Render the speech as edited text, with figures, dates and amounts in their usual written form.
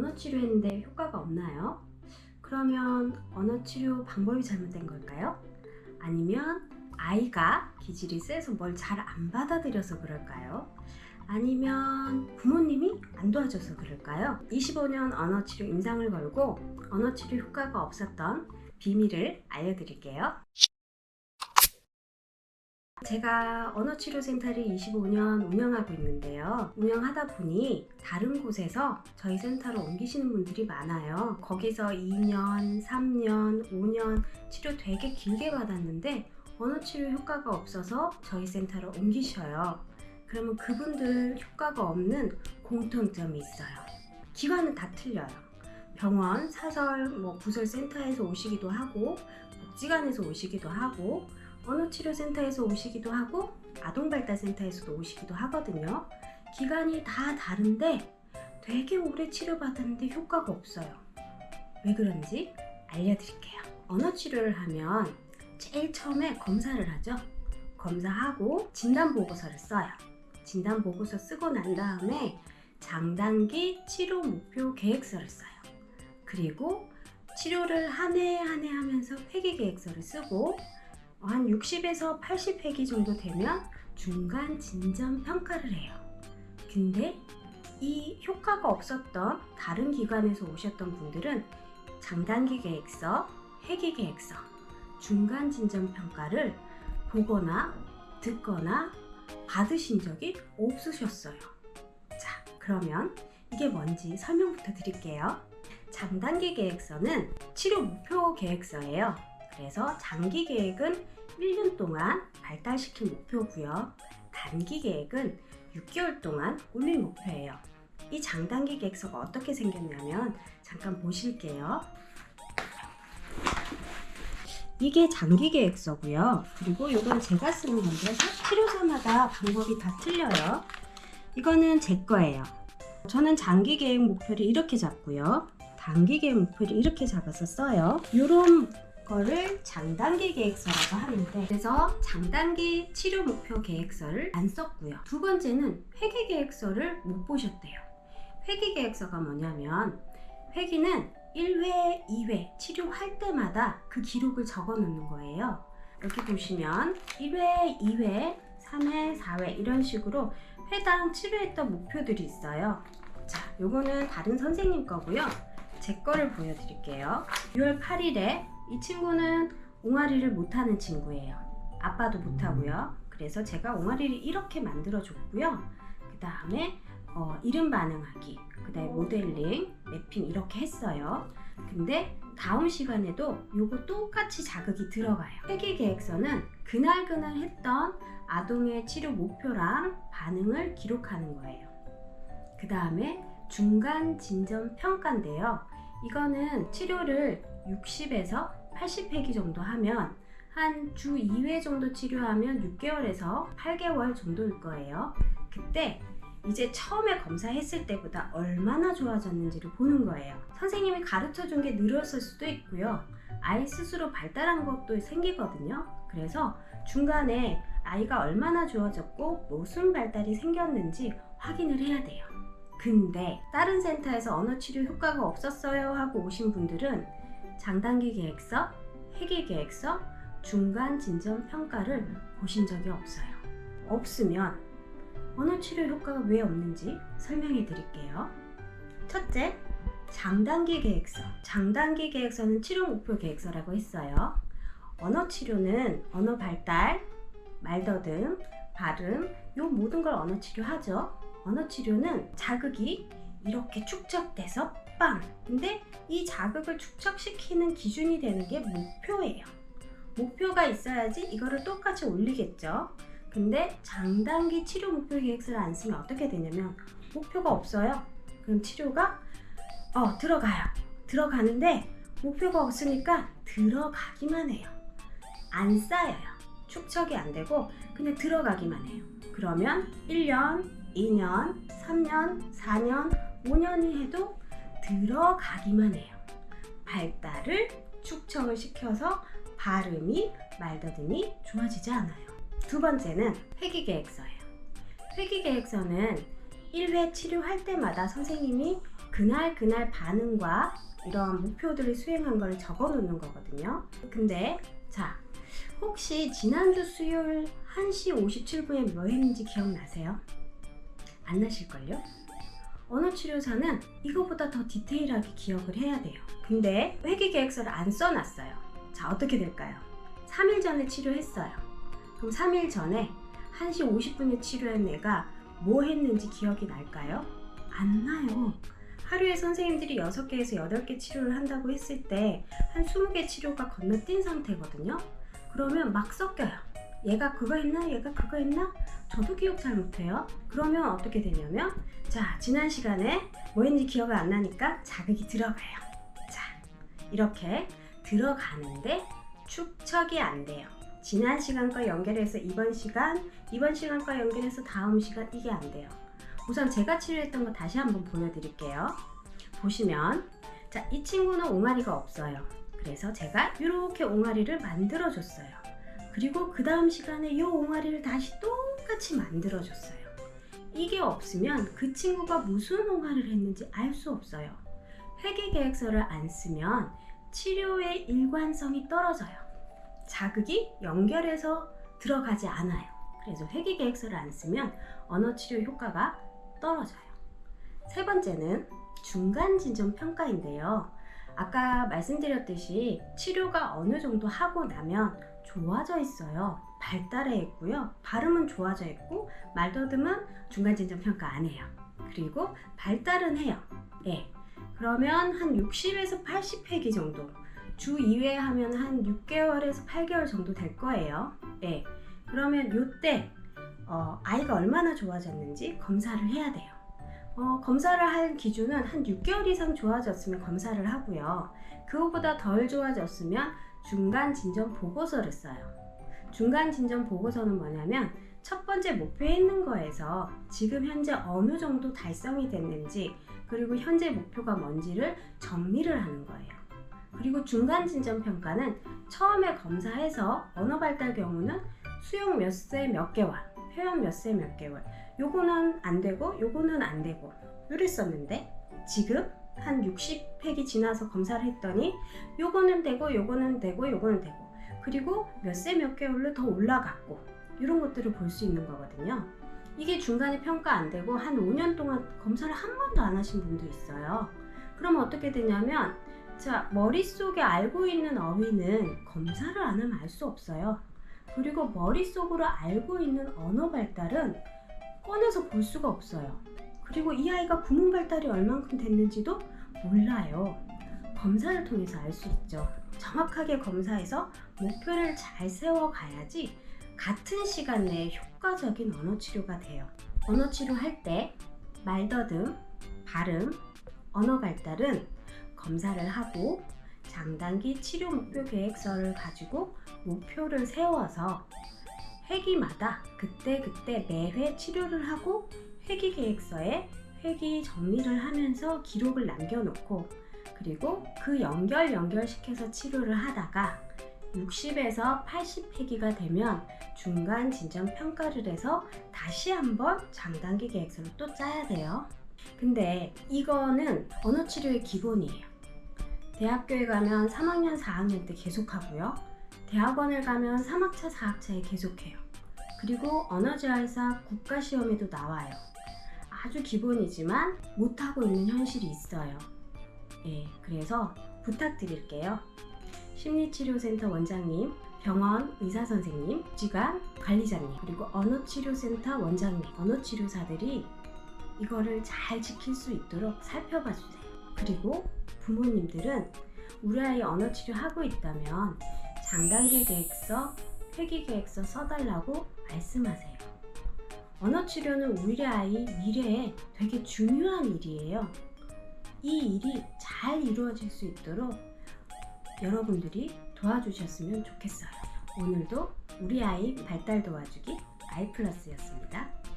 언어치료 했는데 효과가 없나요? 그러면 언어치료 방법이 잘못된 걸까요? 아니면 아이가 기질이 세서 뭘 잘 안 받아들여서 그럴까요? 아니면 부모님이 안 도와줘서 그럴까요? 25년 언어치료 임상을 걸고 언어치료 효과가 없었던 비밀을 알려드릴게요. 제가 언어치료센터를 25년 운영하고 있는데요. 운영하다 보니 다른 곳에서 저희 센터로 옮기시는 분들이 많아요. 거기서 2년, 3년, 5년 치료 되게 길게 받았는데 언어치료 효과가 없어서 저희 센터로 옮기셔요. 그러면 그분들 효과가 없는 공통점이 있어요. 기관은 다 틀려요. 병원, 사설, 부설센터에서 오시기도 하고 복지관에서 오시기도 하고 언어치료센터에서 오시기도 하고 아동발달센터에서도 오시기도 하거든요. 기간이 다 다른데 되게 오래 치료받았는데 효과가 없어요. 왜 그런지 알려드릴게요. 언어치료를 하면 제일 처음에 검사를 하죠. 검사하고 진단보고서를 써요. 진단보고서 쓰고 난 다음에 장단기 치료 목표 계획서를 써요. 그리고 치료를 한 해 한 해 하면서 회계계획서를 쓰고 한 60에서 80회기 정도 되면 중간 진전 평가를 해요. 근데 이 효과가 없었던 다른 기관에서 오셨던 분들은 장단기 계획서, 회계 계획서, 중간 진전 평가를 보거나 듣거나 받으신 적이 없으셨어요. 자, 그러면 이게 뭔지 설명부터 드릴게요. 장단기 계획서는 치료 목표 계획서예요. 그래서 장기 계획은 1년 동안 발달시킬 목표고요. 단기 계획은 6개월 동안 올릴 목표예요. 이 장단기 계획서가 어떻게 생겼냐면 잠깐 보실게요. 이게 장기 계획서고요. 그리고 이건 제가 쓰는 건데 치료사마다 방법이 다 틀려요. 이거는 제 거예요. 저는 장기 계획 목표를 이렇게 잡고요. 단기 계획 목표를 이렇게 잡아서 써요. 이런 거를 장단기 계획서라고 하는데, 그래서 장단기 치료 목표 계획서를 안 썼고요. 두 번째는 회계 계획서를 못 보셨대요. 회계 계획서가 뭐냐면 회계는 1회, 2회 치료할 때마다 그 기록을 적어 놓는 거예요. 이렇게 보시면 1회, 2회, 3회, 4회 이런 식으로 회당 치료했던 목표들이 있어요. 자, 요거는 다른 선생님 거고요. 제 거를 보여드릴게요. 6월 8일에 이 친구는 옹알이를 못하는 친구예요. 아빠도 못하고요. 그래서 제가 옹알이를 이렇게 만들어 줬고요. 그 다음에 이름 반응하기, 그 다음에 모델링, 맵핑 이렇게 했어요. 근데 다음 시간에도 요거 똑같이 자극이 들어가요. 회계 계획서는 그날 했던 아동의 치료 목표랑 반응을 기록하는 거예요. 그 다음에 중간 진전 평가인데요. 이거는 치료를 60에서 80회기 정도 하면 한 주 2회 정도 치료하면 6개월에서 8개월 정도일 거예요. 그때 이제 처음에 검사했을 때보다 얼마나 좋아졌는지를 보는 거예요. 선생님이 가르쳐 준 게 늘었을 수도 있고요. 아이 스스로 발달한 것도 생기거든요. 그래서 중간에 아이가 얼마나 좋아졌고 무슨 발달이 생겼는지 확인을 해야 돼요. 근데 다른 센터에서 언어치료 효과가 없었어요 하고 오신 분들은 장단기 계획서, 회계 계획서, 중간 진전 평가를 보신 적이 없어요. 없으면 언어치료 효과가 왜 없는지 설명해 드릴게요. 첫째, 장단기 계획서. 장단기 계획서는 치료 목표 계획서라고 했어요. 언어치료는 언어 발달, 말더듬, 발음, 요 모든 걸 언어치료 하죠. 언어치료는 자극이 이렇게 축적돼서 빵! 근데 이 자극을 축적시키는 기준이 되는 게 목표예요. 목표가 있어야지 이거를 똑같이 올리겠죠. 근데 장단기 치료 목표 계획서를 안 쓰면 어떻게 되냐면 목표가 없어요. 그럼 치료가 들어가요. 들어가는데 목표가 없으니까 들어가기만 해요. 안 쌓여요. 축적이 안 되고 그냥 들어가기만 해요. 그러면 1년, 2년, 3년, 4년, 5년이 해도 들어가기만 해요. 발달을 축적을 시켜서 발음이, 말더듬이 좋아지지 않아요. 두 번째는 회계계획서예요. 회계계획서는 1회 치료할 때마다 선생님이 그날 반응과 이런 목표들을 수행한 걸 적어 놓는 거거든요. 근데 자, 혹시 지난주 수요일 1시 57분에 뭐 했는지 기억나세요? 안 나실걸요? 언어치료사는 이거보다 더 디테일하게 기억을 해야 돼요. 근데 회계계획서를 안 써놨어요. 자, 어떻게 될까요? 3일 전에 치료했어요. 그럼 3일 전에 1시 50분에 치료한 애가 뭐 했는지 기억이 날까요? 안 나요. 하루에 선생님들이 6개에서 8개 치료를 한다고 했을 때 한 20개 치료가 건너뛴 상태거든요. 그러면 막 섞여요. 얘가 그거 했나? 얘가 그거 했나? 저도 기억 잘 못해요. 그러면 어떻게 되냐면, 자, 지난 시간에 뭐 했는지 기억이 안 나니까 자극이 들어가요. 자, 이렇게 들어가는데 축척이 안 돼요. 지난 시간과 연결해서 이번 시간과 연결해서 다음 시간, 이게 안 돼요. 우선 제가 치료했던 거 다시 한번 보여드릴게요. 보시면, 자, 이 친구는 옹알이가 없어요. 그래서 제가 이렇게 옹알이를 만들어줬어요. 그리고 그 다음 시간에 이 옹알이를 다시 똑같이 만들어줬어요. 이게 없으면 그 친구가 무슨 옹알이를 했는지 알 수 없어요. 회계계획서를 안 쓰면 치료의 일관성이 떨어져요. 자극이 연결해서 들어가지 않아요. 그래서 회계계획서를 안 쓰면 언어치료 효과가 떨어져요. 세 번째는 중간진전평가인데요. 아까 말씀드렸듯이 치료가 어느 정도 하고 나면 좋아져 있어요. 발달해 있고요. 발음은 좋아져 있고 말더듬은 중간진전평가 안 해요. 그리고 발달은 해요. 예. 그러면 한 60에서 80회기 정도, 주 2회 하면 한 6개월에서 8개월 정도 될 거예요. 예. 그러면 이때 아이가 얼마나 좋아졌는지 검사를 해야 돼요. 검사를 할 기준은 한 6개월 이상 좋아졌으면 검사를 하고요. 그거보다 덜 좋아졌으면 중간 진전 보고서를 써요. 중간 진전 보고서는 뭐냐면 첫 번째 목표에 있는 거에서 지금 현재 어느 정도 달성이 됐는지, 그리고 현재 목표가 뭔지를 정리를 하는 거예요. 그리고 중간 진전 평가는 처음에 검사해서 언어 발달 경우는 수용 몇 세 몇 개월, 표현 몇 세 몇 개월, 요거는 안 되고 요거는 안 되고 이랬었는데, 지금 한 60팩이 지나서 검사를 했더니 요거는 되고 요거는 되고 요거는 되고, 그리고 몇 세 몇 개월로 더 올라갔고, 이런 것들을 볼 수 있는 거거든요. 이게 중간에 평가 안 되고 한 5년 동안 검사를 한 번도 안 하신 분도 있어요. 그러면 어떻게 되냐면, 자, 머릿속에 알고 있는 어휘는 검사를 안 하면 알 수 없어요. 그리고 머릿속으로 알고 있는 언어 발달은 꺼내서 볼 수가 없어요. 그리고 이 아이가 구문 발달이 얼만큼 됐는지도 몰라요. 검사를 통해서 알 수 있죠. 정확하게 검사해서 목표를 잘 세워가야지 같은 시간 내에 효과적인 언어 치료가 돼요. 언어 치료할 때 말더듬, 발음, 언어 발달은 검사를 하고 장단기 치료 목표 계획서를 가지고 목표를 세워서 회기마다 그때 매회 치료를 하고 회기 계획서에 회기 정리를 하면서 기록을 남겨놓고, 그리고 그 연결시켜서 치료를 하다가 60에서 80회기가 되면 중간 진전 평가를 해서 다시 한번 장단기 계획서를 또 짜야 돼요. 근데 이거는 언어치료의 기본이에요. 대학교에 가면 3학년, 4학년 때 계속하고요. 대학원을 가면 3학차, 4학차에 계속해요. 그리고 언어재활사 국가시험에도 나와요. 아주 기본이지만 못하고 있는 현실이 있어요. 예, 그래서 부탁드릴게요. 심리치료센터 원장님, 병원 의사선생님, 지관 관리자님, 그리고 언어치료센터 원장님, 언어치료사들이 이거를 잘 지킬 수 있도록 살펴봐 주세요. 그리고 부모님들은 우리 아이 언어치료 하고 있다면 장단기 계획서, 회기 계획서 써달라고 말씀하세요. 언어치료는 우리 아이 미래에 되게 중요한 일이에요. 이 일이 잘 이루어질 수 있도록 여러분들이 도와주셨으면 좋겠어요. 오늘도 우리 아이 발달 도와주기 아이플러스였습니다.